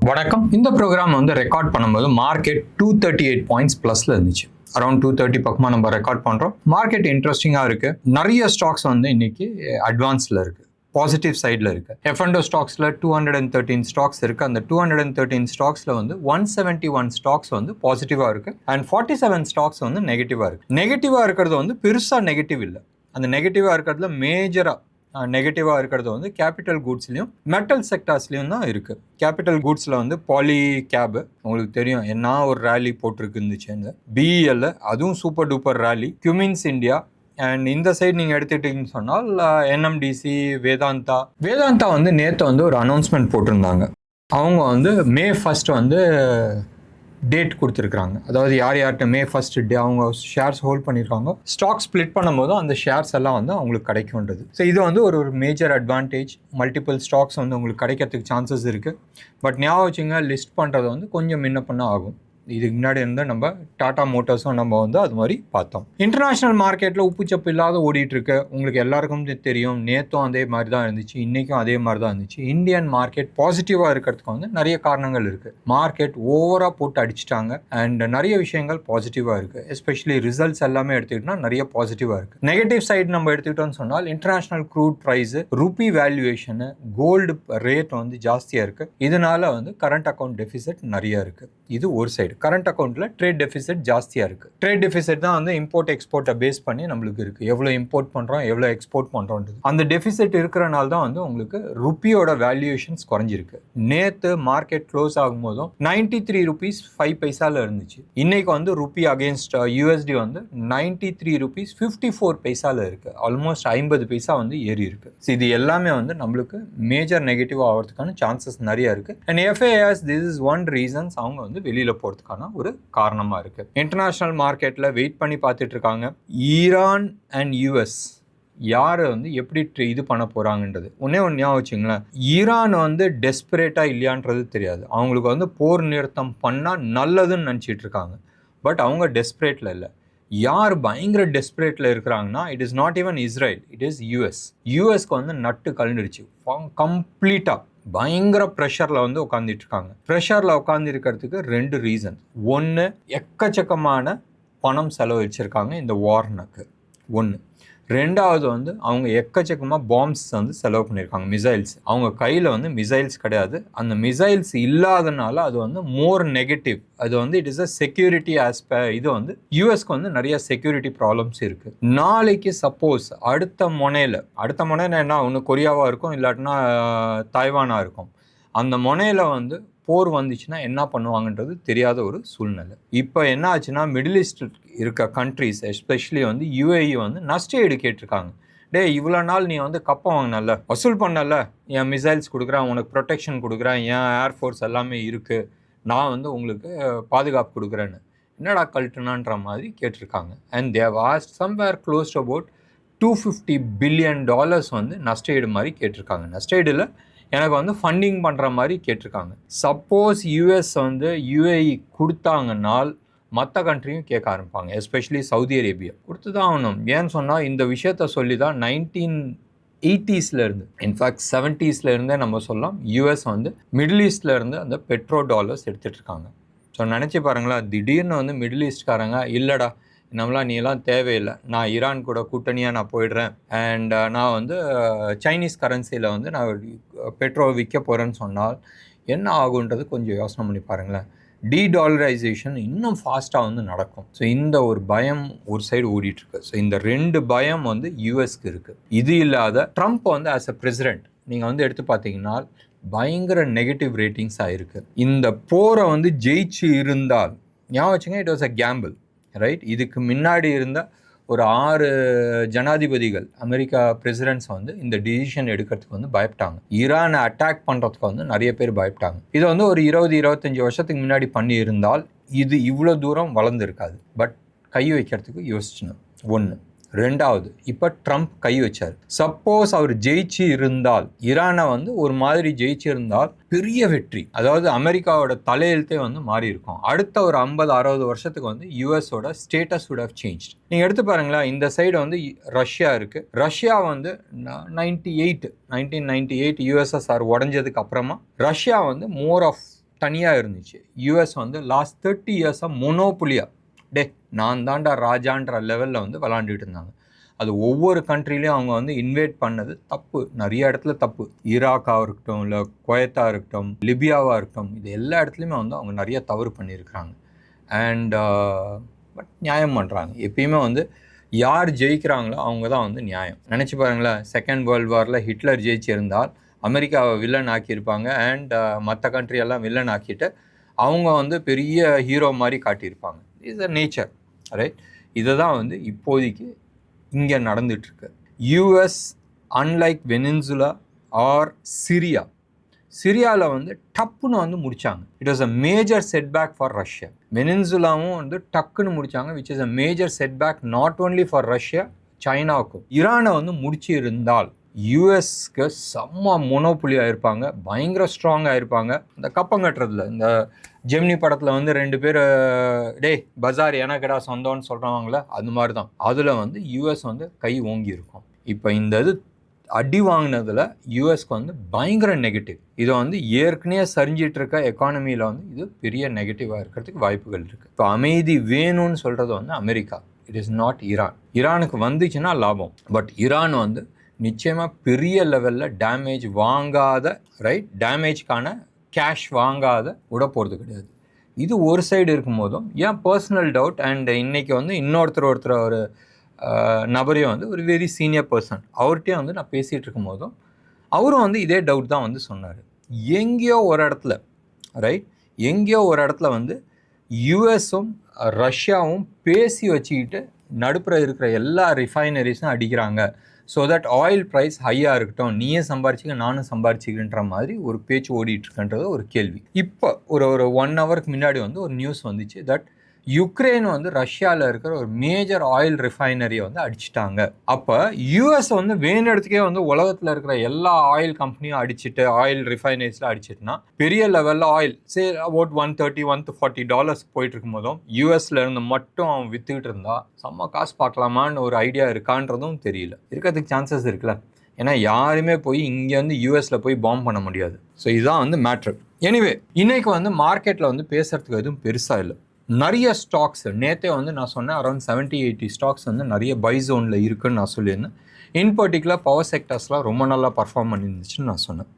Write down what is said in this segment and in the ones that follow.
வணக்கம். இந்த program record பண்ணும்போது மார்க்கெட் 238 பாயிண்ட்ஸ் ப்ளஸ்ல இருந்துச்சு. அரௌண்ட் 230 பக்கமாக நம்ம ரெக்கார்ட் பண்ணுறோம். மார்க்கெட் இன்ட்ரெஸ்டிங்காக இருக்கு. நிறைய ஸ்டாக்ஸ் இன்னைக்கு அட்வான்ஸில் இருக்கு, பாசிட்டிவ் சைடில் இருக்கு. F&O ஸ்டாக்ஸில் 213 ஸ்டாக்ஸ் இருக்கு. அந்த 213 ஸ்டாக்ஸில் 171 ஸ்டாக்ஸ் பாசிட்டிவாக இருக்கு அண்ட் 47 ஸ்டாக்ஸ் நெகட்டிவாக இருக்கு. நெகட்டிவாக இருக்கிறது பெருசாக நெகட்டிவ் இல்லை. அந்த நெகட்டிவாக இருக்கிறதுல மேஜராக நெகட்டிவாக இருக்கிறது கேபிட்டல் கூட்ஸ்லையும் மெட்டல் செக்டார்ஸ்லையும் தான் இருக்குது. கேபிட்டல் கூட்ஸில் பாலி கேப் உங்களுக்கு தெரியும் என்ன ஒரு ரேலி போட்டிருக்குந்துச்சு. பிஇஎல் அதுவும் super duper rally. Cummins India and இந்த சைடு நீங்கள் எடுத்துக்கிட்டீங்கன்னு சொன்னால் என்எம்டிசி, வேதாந்தா நேற்று ஒரு அனௌன்ஸ்மெண்ட் போட்டிருந்தாங்க. அவங்க மே 1 டேட் கொடுத்துருக்குறாங்க. அதாவது யார்கிட்ட மே 1 டே அவங்க ஷேர்ஸ் ஹோல்ட் பண்ணியிருக்காங்க, ஸ்டாக் ஸ்ப்ளிட் பண்ணும்போது அந்த ஷேர்ஸ் எல்லாம் அவங்களுக்கு கிடைக்கும்ன்றது. ஸோ இது ஒரு மேஜர் அட்வான்டேஜ். மல்டிபிள் ஸ்டாக்ஸ் உங்களுக்கு கிடைக்கிறதுக்கு சான்சஸ் இருக்குது. பட் ஞாபகம் வச்சுங்க, லிஸ்ட் பண்ணுறது கொஞ்சம் முன்ன பண்ண ஆகும். இதுக்கு முன்னாடி நம்ம டாடா மோட்டார்ஸும் நம்ம அது மாதிரி பார்த்தோம். இன்டர்நேஷ்னல் மார்க்கெட்டில் உப்புச்சப்பு இல்லாத ஓடிட்டு இருக்கு. உங்களுக்கு எல்லாருக்கும் தெரியும், நேற்றும் அதே மாதிரி தான் இருந்துச்சு, இன்றைக்கும் அதே மாதிரி தான் இருந்துச்சு. இந்தியன் மார்க்கெட் பாசிட்டிவாக இருக்கிறதுக்கு நிறைய காரணங்கள் இருக்குது. மார்க்கெட் ஓவராக போட்டு அடிச்சிட்டாங்க அண்ட் நிறைய விஷயங்கள் பாசிட்டிவாக இருக்குது. எஸ்பெஷலி ரிசல்ட்ஸ் எல்லாமே எடுத்துக்கிட்டோம்னா நிறைய பாசிட்டிவாக இருக்குது. நெகட்டிவ் சைடு நம்ம எடுத்துக்கிட்டோம்னு சொன்னால் international crude price, rupee valuation, gold rate ஜாஸ்தியாக இருக்குது. இதனால கரண்ட் அக்கௌண்ட் டெபிசிட் நிறைய இருக்குது. இது ஒரு சைடு. கரண்ட் அக்கௌண்ட்டில் ட்ரேட் டெபிசிட் ஜாஸ்தியாக இருக்குது. ட்ரேட் டெபிசிட் தான் இம்போர்ட் எக்ஸ்போர்ட்டை பேஸ் பண்ணி நம்மளுக்கு இருக்குது. எவ்வளோ இம்போர்ட் பண்ணுறோம், எவ்வளோ எக்ஸ்போர்ட் பண்ணுறோன்றது. அந்த டெபிசிட் இருக்கிறனால தான் உங்களுக்கு ருப்பியோட வேல்யூவேஷன்ஸ் குறைஞ்சிருக்கு. நேற்று மார்க்கெட் க்ளோஸ் ஆகும்போதும் 93 rupees 5 பைசாவில் இருந்துச்சு. இன்னைக்கு ருப்பி அகேன்ஸ்ட் யூஎஸ்டி 93 rupees 54 பைசாவில் இருக்குது. ஆல்மோஸ்ட் 50 பைசா ஏறி இருக்கு. ஸோ இது எல்லாமே நம்மளுக்கு மேஜர் நெகட்டிவ் ஆகிறதுக்கான சான்சஸ் நிறைய இருக்குது. And FAS this is one reasons அவங்க வெளியில் போகிறதுக்கான ஒரு காரணமாக இருக்குது. இன்டர்நேஷ்னல் மார்க்கெட்டில் வெயிட் பண்ணி பார்த்துட்டு இருக்காங்க. ஈரான் அண்ட் யூஎஸ் யார் எப்படி இது பண்ண போகிறாங்கன்றது. ஒன்று ஞாபகம் வச்சுங்களேன், ஈரான் டெஸ்பரேட்டாக இல்லையான்றது தெரியாது. அவங்களுக்கு போர் நிறுத்தம் பண்ணால் நல்லதுன்னு நினச்சிட்டு இருக்காங்க. பட் அவங்க டெஸ்பரேட்டில் இல்லை. யார் பயங்கர டெஸ்பரேட்டில் இருக்கிறாங்கன்னா, it is not even Israel, it is யூஎஸ்க்கு நட்டு கலந்துருச்சு கம்ப்ளீட்டாக. பயங்கர ப்ரெஷரில் உட்காந்துட்டு இருக்காங்க. ப்ரெஷரில் உட்காந்து இருக்கிறதுக்கு 2 ரீசன். ஒன்று, எக்கச்சக்கமான பணம் செலவழிச்சிருக்காங்க இந்த வார்னுக்கு. ஒன்று. ரெண்டாவது அவங்க எக்கச்சக்கமாக பாம்ஸ் செலவு பண்ணியிருக்காங்க, மிசைல்ஸ். அவங்க கையில் மிசைல்ஸ் கிடையாது. அந்த மிசைல்ஸ் இல்லாதனால அது மோர் நெகட்டிவ். அது இட் இஸ் அ செக்யூரிட்டி இது யூஎஸ்க்கு நிறைய செக்யூரிட்டி ப்ராப்ளம்ஸ் இருக்குது. நாளைக்கு சப்போஸ் அடுத்த முனையில் என்ன ஒன்று கொரியாவாக இருக்கும், இல்லாட்டினா தாய்வானாக இருக்கும். அந்த முனையில் போர் வந்துச்சுன்னா என்ன பண்ணுவாங்கன்றது தெரியாத ஒரு சூழ்நிலை. இப்போ என்ன ஆச்சுன்னா, மிடில் ஈஸ்ட் இருக்க கண்ட்ரிஸ் எஸ்பெஷலி UAE நஷ்டஈடு கேட்டிருக்காங்க. இவ்வளோ நாள் நீ கப்பை வாங்கினல, வசூல் பண்ணல, என் மிசைல்ஸ் கொடுக்குறேன், உனக்கு ப்ரொடெக்ஷன் கொடுக்குறேன், என் ஏர்ஃபோர்ஸ் எல்லாமே இருக்குது, நான் உங்களுக்கு பாதுகாப்பு கொடுக்குறேன்னு என்னடா கழட்டுனான்ற மாதிரி கேட்டிருக்காங்க. And they asked somewhere close about $250 billion நஷ்டஈடு மாதிரி கேட்டிருக்காங்க. நஷ்டஈடில் எனக்கு ஃபண்டிங் பண்ணுற மாதிரி கேட்டிருக்காங்க. சப்போஸ் யூஎஸ் UAE கொடுத்தாங்கன்னால் மற்ற கண்ட்ரியும் கேட்க ஆரம்பிப்பாங்க. எஸ்பெஷலி சவுதி அரேபியா கொடுத்து தான் ஆகணும். ஏன்னு சொன்னால் இந்த விஷயத்த சொல்லி தான் 1980s இன்ஃபேக்ட் 70s இருந்தே நம்ம சொல்லலாம், யூஎஸ் மிடில் ஈஸ்டில் இருந்து அந்த பெட்ரோ டாலர்ஸ் எடுத்துகிட்டு இருக்காங்க. ஸோ நினச்சி பாருங்களேன், திடீர்னு மிடில் ஈஸ்ட்காரங்க இல்லைடா நம்மளாம் நீ எல்லாம் தேவையில்லை, நான் ஈரான் கூட கூட்டணியாக நான் போயிடுறேன் அண்ட் நான் சைனீஸ் கரன்சியில் நான் பெட்ரோல் விற்க போகிறேன்னு சொன்னால் என்ன ஆகுன்றது கொஞ்சம் யோசனை பண்ணி பாருங்களேன். டீடாலரைசேஷன் இன்னும் ஃபாஸ்ட்டாக நடக்கும். ஸோ இந்த ஒரு பயம் ஒரு சைடு ஓடிட்டுருக்கு. ஸோ இந்த 2 பயம் யூஎஸ்க்கு இருக்குது. இது இல்லாத ட்ரம்ப் ஆஸ் அ பிரசிடென்ட் நீங்கள் எடுத்து பார்த்தீங்கன்னா பயங்கர நெகட்டிவ் ரேட்டிங்ஸ் ஆகிருக்கு. இந்த போரை ஜெயிச்சு இருந்தால் ஞாபகம் வச்சுங்க, it was a Gamble, right? இதுக்கு முன்னாடி இருந்த ஒரு 6 ஜனாதிபதிகள் அமெரிக்கா பிரசிடென்ட்ஸ் இந்த டிசிஷன் எடுக்கிறதுக்கு பயப்பட்டாங்க. ஈரானை அட்டாக் பண்ணுறதுக்கு நிறைய பேர் பயப்பட்டாங்க. இது ஒரு 20-25 வருஷத்துக்கு முன்னாடி பண்ணி இருந்தால் இது இவ்வளோ தூரம் வளர்ந்துருக்காது. பட் கை வைக்கிறதுக்கு யோசிச்சுணும். ஒன்று. ரெண்டாவது, இப்போ ட்ரம்ப் கை வச்சார். சப்போஸ் அவர் ஜெயிச்சு இருந்தால், ஈரானை ஒரு மாதிரி ஜெயிச்சு இருந்தால் பெரிய வெற்றி. அதாவது அமெரிக்காவோட தலையெழுத்தே மாறி இருக்கும். அடுத்த ஒரு 50-60 வருஷத்துக்கு யூஎஸோட ஸ்டேட்டஸ் வுட் ஹவ் சேஞ்ச். நீங்கள் எடுத்து பாருங்களேன், இந்த சைடு ரஷ்யா இருக்குது. ரஷ்யா 1998 யூஎஸ்எஸ்ஆர் உடஞ்சதுக்கு அப்புறமா ரஷ்யா மோர் ஆஃப் தனியாக இருந்துச்சு. யூஎஸ் வந்து லாஸ்ட் 30 இயர்ஸாக மொனோபுலியாக நான் தாண்டா ராஜான்ற லெவலில் வந்து விளாண்டுட்டு இருந்தாங்க. அது ஒவ்வொரு கண்ட்ரிலையும் அவங்க வந்து இன்வைட் பண்ணது தப்பு, நிறைய இடத்துல தப்பு. ஈராக்காக இருக்கட்டும், இல்லை குவைத்தாக இருக்கட்டும், லிபியாவாக இருக்கட்டும், இது எல்லா இடத்துலையுமே வந்து அவங்க நிறைய தவறு பண்ணியிருக்கிறாங்க. அண்ட் பட் நியாயம் பண்ணுறாங்க. எப்பயுமே வந்து யார் ஜெயிக்கிறாங்களோ அவங்க தான் வந்து நியாயம். நினச்சி பாருங்களேன், செகண்ட் வேர்ல்டு வாரில் ஹிட்லர் ஜெயிச்சிருந்தால் அமெரிக்காவை வில்லன் ஆக்கியிருப்பாங்க. அண்ட் மற்ற கண்ட்ரியெல்லாம் வில்லன் ஆக்கிட்டு அவங்க வந்து பெரிய ஹீரோ மாதிரி காட்டியிருப்பாங்க. Is a nature, right? இதை தான் வந்து இப்போதைக்கு இங்கே நடந்துகிட்ருக்கு. யூஎஸ் அன்லைக் வெனின்சுலா ஆர் சிரியாவில் வந்து டப்புன்னு வந்து முடித்தாங்க. It was a major setback for Russia. வெனின்சுலாவும் வந்து டக்குன்னு முடித்தாங்க, which is a major setback not only for Russia, சைனாவுக்கும். ஈரானை வந்து முடிச்சு இருந்தால் யூஎஸ்க்கு செம்ம மொனோபுலியாக இருப்பாங்க, பயங்கர ஸ்ட்ராங்காக இருப்பாங்க. இந்த கப்பம் கட்டுறதுல, இந்த ஜெமினி படத்தில் வந்து 2 பேர் பஜார் எனக்கடா சொந்தம்னு சொல்கிறவங்கள அது மாதிரி தான். அதில் வந்து யூஎஸ் வந்து கை ஓங்கி இருக்கும். இப்போ இந்த இது அடி வாங்கினதில் யூஎஸ்க்கு வந்து பயங்கர நெகட்டிவ். இதை வந்து ஏற்கனவே சரிஞ்சிட்டு இருக்க எக்கானமியில் வந்து இது பெரிய நெகட்டிவாக இருக்கிறதுக்கு வாய்ப்புகள் இருக்குது. இப்போ அமைதி வேணும்னு சொல்கிறது வந்து America, it is not Iran. ஈரானுக்கு வந்துச்சுன்னா லாபம், பட் ஈரான் வந்து நிச்சயமாக பெரிய லெவலில் டேமேஜ் வாங்காத, ரைட், டேமேஜ்க்கான கேஷ் வாங்காத விட போகிறது கிடையாது. இது ஒரு சைடு இருக்கும் போதும் ஏன் பர்சனல் டவுட். அண்ட் இன்றைக்கி வந்து ஒருத்தர் ஒரு நபரையும் வந்து ஒரு வெரி சீனியர் பர்சன், அவர்கிட்டையும் வந்து நான் பேசிகிட்டு இருக்கும் போதும் அவரும் வந்து இதே டவுட் தான் வந்து சொன்னார். எங்கேயோ ஒரு இடத்துல வந்து யூஎஸும் ரஷ்யாவும் பேசி வச்சுக்கிட்டு நடுப்புற இருக்கிற எல்லா ரிஃபைனரிஸும் அடிக்கிறாங்க. ஸோ தட் ஆயில் ப்ரைஸ் ஹையாக இருக்கட்டும், நீயே சம்பாரிச்சிக்க நானும் சம்பாரிச்சிக்கின்ற மாதிரி ஒரு பேச்சு ஓடிட்டுருக்குன்றது ஒரு கேள்வி. இப்போ ஒரு 1 ஹவருக்கு முன்னாடி வந்து ஒரு நியூஸ் வந்துச்சு தட் யுக்ரைன் வந்து ரஷ்யாவில் இருக்கிற ஒரு மேஜர் ஆயில் ரிஃபைனரியை வந்து அடிச்சிட்டாங்க. அப்போ யூஎஸ் வந்து வேணும் இடத்துக்கே வந்து உலகத்தில் இருக்கிற எல்லா ஆயில் கம்பெனியும் அடிச்சுட்டு, ஆயில் ரிஃபைனரிஸில் அடிச்சிட்டுனா பெரிய லெவலில் ஆயில் அபவுட் $130-140 போயிட்டு இருக்கும் போதும் யூஎஸ்ல இருந்து மட்டும் அவன் வித்துக்கிட்டு இருந்தா செம்ம காசு பார்க்கலாமான்னு ஒரு ஐடியா இருக்கான்றதும் தெரியல. இருக்கிறதுக்கு சான்சஸ் இருக்குல்ல, ஏன்னா யாருமே போய் இங்கே வந்து யூஎஸில் போய் பாம்பு பண்ண முடியாது. ஸோ இதுதான் வந்து மேட்ரு. எனிவே, இன்னைக்கு வந்து மார்க்கெட்டில் வந்து பேசுறதுக்கு எதுவும் பெருசாக இல்லை. நிறைய ஸ்டாக்ஸ் நேற்றே வந்து நான் சொன்னேன், அரௌண்ட் 70-80 ஸ்டாக்ஸ் வந்து நிறைய பை ஜோனில் இருக்குதுன்னு நான் சொல்லியிருந்தேன். இன் பர்டிகுலர் பவர் செக்டர்ஸ்லாம் ரொம்ப நல்லா பர்ஃபார்ம் பண்ணியிருந்துச்சுன்னு நான் சொன்னேன்.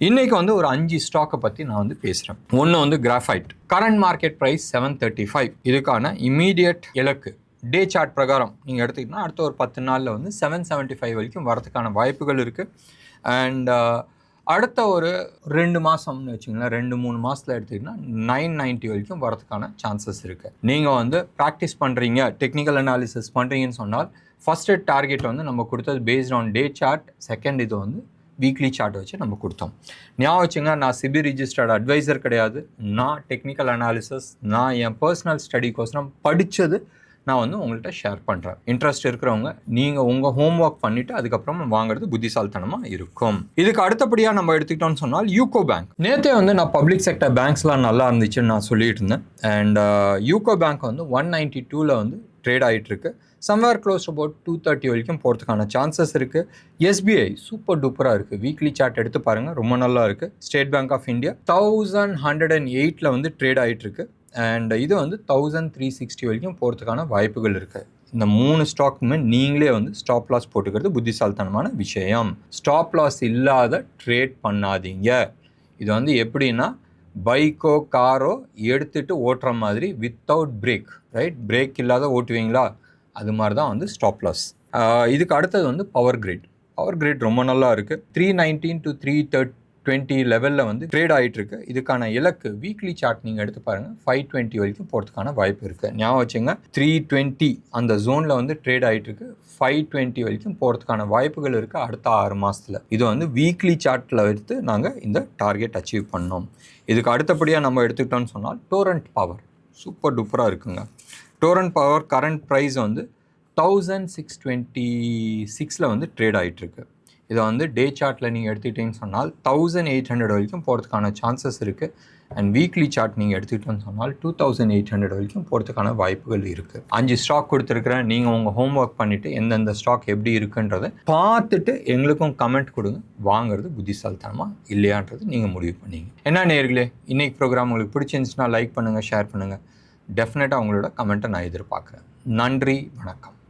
இன்றைக்கி வந்து ஒரு 5 ஸ்டாக்கை பற்றி நான் வந்து பேசுகிறேன். ஒன்று வந்து கிராஃபைட். Current market price 735. இதுக்கான இமீடியட் இலக்கு டே சார்ட் பிரகாரம் நீங்கள் எடுத்துக்கிட்டீங்கன்னா அடுத்த ஒரு 10 நாளில் வந்து 775 வரைக்கும் வரதுக்கான வாய்ப்புகள் இருக்குது. அண்ட் அடுத்த ஒரு 2 மாதம்னு வச்சிங்களேன், 2-3 மாதத்தில் எடுத்திங்கன்னா 990 வரைக்கும் வரதுக்கான சான்சஸ் இருக்குது. நீங்கள் வந்து ப்ராக்டிஸ் பண்ணுறீங்க, டெக்னிக்கல் அனாலிசிஸ் பண்ணுறீங்கன்னு சொன்னால் ஃபஸ்ட்டு டார்கெட் வந்து நம்ம கொடுத்தது based on day chart, second இது வந்து வீக்லி சார்ட் வச்சு நம்ம கொடுத்தோம். ஞாபகம் வச்சுங்க, நான் சிபி ரிஜிஸ்டர்ட் அட்வைசர் கிடையாது. நான் டெக்னிக்கல் அனாலிசிஸ் நான் என் பர்சனல் ஸ்டடிக்கோசரம் படித்தது நான் வந்து உங்கள்கிட்ட ஷேர் பண்ணுறேன். இன்ட்ரெஸ்ட் இருக்கிறவங்க நீங்கள் உங்கள் ஹோம் ஒர்க் பண்ணிவிட்டு அதுக்கப்புறம் வாங்குறது புத்திசாலித்தனமாக இருக்கும். இதுக்கு அடுத்தபடியாக நம்ம எடுத்துக்கிட்டோம்னு சொன்னால் யூகோ பேங்க். நேற்றே வந்து நான் பப்ளிக் செக்டர் பேங்க்ஸ்லாம் நல்லா இருந்துச்சுன்னு நான் சொல்லிட்டு இருந்தேன். அண்ட் யூகோ பேங்க் வந்து 192 வந்து ட்ரேட் ஆகிட்டுருக்கு. சம்வேர் க்ளோஸ் அபவுட் 230 வரைக்கும் போகிறதுக்கான சான்சஸ் இருக்குது. எஸ்பிஐ சூப்பர் டூப்பராக இருக்குது. வீக்லி சார்ட் எடுத்து பாருங்கள், ரொம்ப நல்லா இருக்குது. ஸ்டேட் பேங்க் ஆஃப் இந்தியா 1108 வந்து ட்ரேட் ஆகிட்டுருக்கு. அண்ட் இது வந்து 1360 வரைக்கும் போகிறதுக்கான வாய்ப்புகள் இருக்குது. இந்த 3 ஸ்டாக்குமே நீங்களே வந்து ஸ்டாப் லாஸ் போட்டுக்கிறது புத்திசாலித்தனமான விஷயம். ஸ்டாப் லாஸ் இல்லாத ட்ரேட் பண்ணாதீங்க. இது வந்து எப்படின்னா பைக்கோ காரோ எடுத்துகிட்டு ஓட்டுற மாதிரி வித்தவுட் பிரேக், ரைட்? பிரேக் இல்லாத ஓட்டுவீங்களா, அது மாதிரி தான் வந்து ஸ்டாப் லாஸ். இதுக்கு அடுத்தது வந்து பவர் கிரிட் ரொம்ப நல்லா இருக்குது. 319 to 320 லெவலில் வந்து ட்ரேட் ஆகிட்டுருக்கு. இதுக்கான இலக்கு வீக்லி சார்ட் நீங்கள் எடுத்து பாருங்கள், 520 வரைக்கும் போகிறதுக்கான வாய்ப்பு இருக்குது. ஞாபகம் வச்சுங்க, 320 அந்த ஜோனில் வந்து ட்ரேட் ஆகிட்டுருக்கு. 520 வரைக்கும் போகிறதுக்கான வாய்ப்புகள் இருக்குது அடுத்த 6 மாதத்தில். இது வந்து வீக்லி சார்ட்டில் எடுத்து நாங்கள் இந்த டார்கெட் அச்சீவ் பண்ணோம். இதுக்கு அடுத்தபடியாக நம்ம எடுத்துக்கிட்டோம்னு சொன்னால் டோரண்ட் பவர் சூப்பர் டூப்பராக இருக்குங்க. டோரண்ட் பவர் கரண்ட் ப்ரைஸ் வந்து 1626 வந்து ட்ரேட் ஆகிட்டுருக்கு. இதை வந்து டே சார்ட்டில் நீங்கள் எடுத்துக்கிட்டீங்கன்னு சொன்னால் 1800 வரைக்கும் போகிறதுக்கான சான்சஸ் இருக்குது. அண்ட் வீக்லி சார்ட் நீங்கள் எடுத்துக்கிட்டோன்னு சொன்னால் 2800 வரைக்கும் போகிறதுக்கான வாய்ப்புகள் இருக்குது. 5 ஸ்டாக் கொடுத்துருக்குறேன். நீங்கள் உங்கள் ஹோம் ஒர்க் பண்ணிவிட்டு எந்தெந்த ஸ்டாக் எப்படி இருக்குன்றதை பார்த்துட்டு எங்களுக்கும் கமெண்ட் கொடுங்க. வாங்குறது புத்திசாலித்தனமாக இல்லையான்றது நீங்கள் முடிவு பண்ணிங்க. என்ன நேயர்களே, இன்றைக்கி ப்ரோக்ராம் உங்களுக்கு பிடிச்சிருந்துச்சுன்னா லைக் பண்ணுங்கள், ஷேர் பண்ணுங்கள். டெஃபினட்டாக உங்களோட கமெண்ட்டை நான் எதிர்பார்க்குறேன். நன்றி, வணக்கம்.